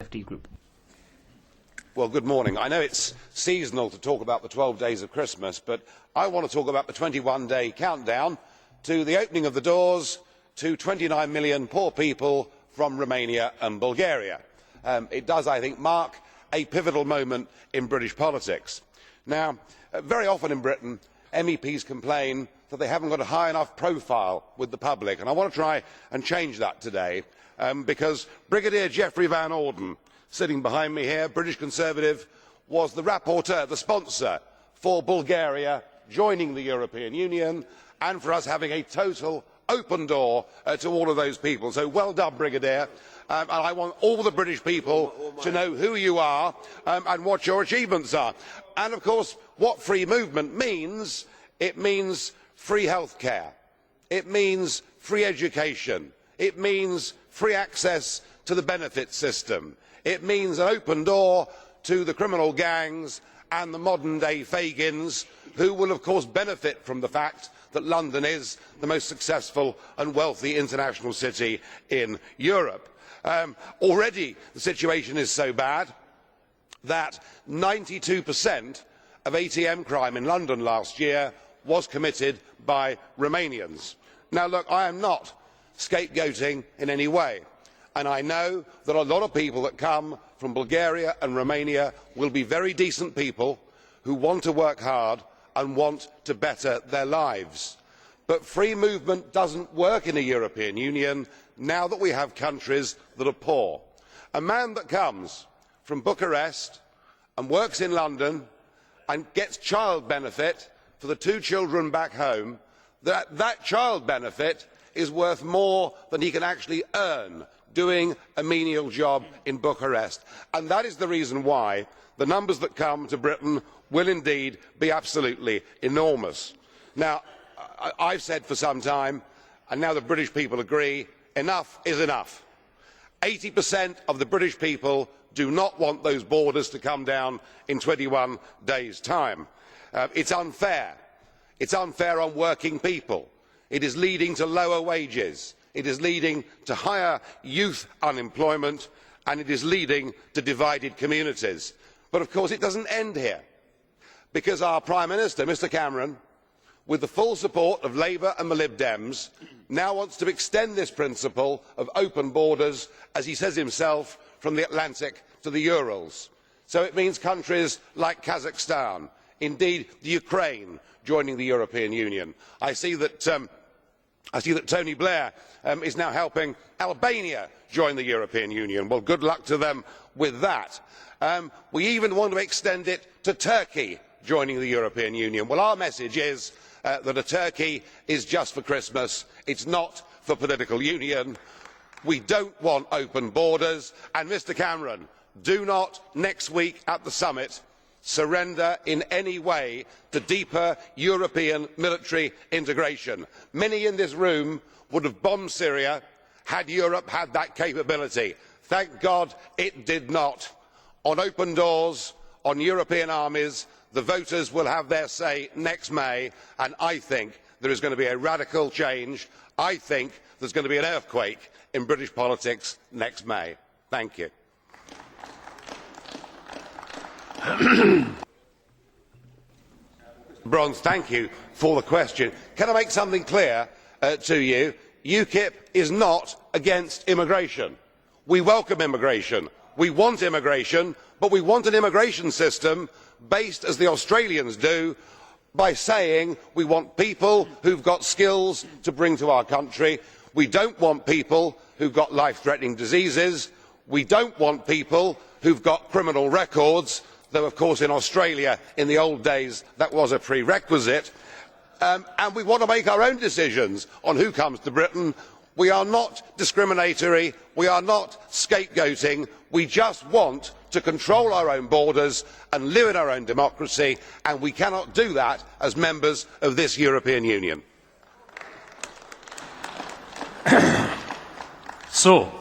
FT Group. Well, good morning. I know it's seasonal to talk about the 12 days of Christmas, but I want to talk about the 21-day countdown to the opening of the doors to 29 million poor people from Romania and Bulgaria. It does, I think, mark a pivotal moment in British politics. Now, very often in Britain, MEPs complain that they haven't got a high enough profile with the public, and I want to try and change that today, because Brigadier Geoffrey Van Orden, sitting behind me here, British Conservative, was the rapporteur, the sponsor for Bulgaria joining the European Union and for us having a total open door to all of those people. So well done, Brigadier. And I want all the British people to know who you are and what your achievements are. And of course, what free movement means, it means free health care, it means free education, it means free access to the benefit system, it means an open door to the criminal gangs and the modern day Fagins, who will of course benefit from the fact that London is the most successful and wealthy international city in Europe. Already the situation is so bad that 92% of ATM crime in London last year was committed by Romanians. Now look, I am not scapegoating in any way, and I know that a lot of people that come from Bulgaria and Romania will be very decent people who want to work hard and want to better their lives. But free movement doesn't work in a European Union now that we have countries that are poor. A man that comes from Bucharest and works in London and gets child benefit for the 2 children back home, that child benefit is worth more than he can actually earn doing a menial job in Bucharest. And that is the reason why the numbers that come to Britain will indeed be absolutely enormous. Now, I've said for some time, and now the British people agree, enough is enough. 80% of the British people do not want those borders to come down in 21 days' time. It's unfair. It's unfair on working people. It is leading to lower wages. It is leading to higher youth unemployment, and it is leading to divided communities. But of course it doesn't end here, because our Prime Minister, Mr Cameron, with the full support of Labour and the Lib Dems, now wants to extend this principle of open borders, as he says himself, from the Atlantic to the Urals. So it means countries like Kazakhstan, indeed the Ukraine, joining the European Union. I see that Tony Blair is now helping Albania join the European Union. Well, good luck to them with that. We even want to extend it to Turkey joining the European Union. Well, our message is that a Turkey is just for Christmas. It's not for political union. We don't want open borders. And Mr Cameron, do not next week at the summit surrender in any way to deeper European military integration. Many in this room would have bombed Syria had Europe had that capability. Thank God it did not. On open doors, on European armies, the voters will have their say next May, and I think there is going to be a radical change. I think there is going to be an earthquake in British politics next May. Thank you. Bronze, thank you for the question. Can I make something clear to you? UKIP is not against immigration. We welcome immigration. We want immigration, but we want an immigration system based, as the Australians do, by saying we want people who have got skills to bring to our country. We do not want people who have got life-threatening diseases. We do not want people who have got criminal records, though of course in Australia in the old days that was a prerequisite. And we want to make our own decisions on who comes to Britain. We are not discriminatory. We are not scapegoating. We just want to control our own borders and live in our own democracy, and we cannot do that as members of this European Union. So,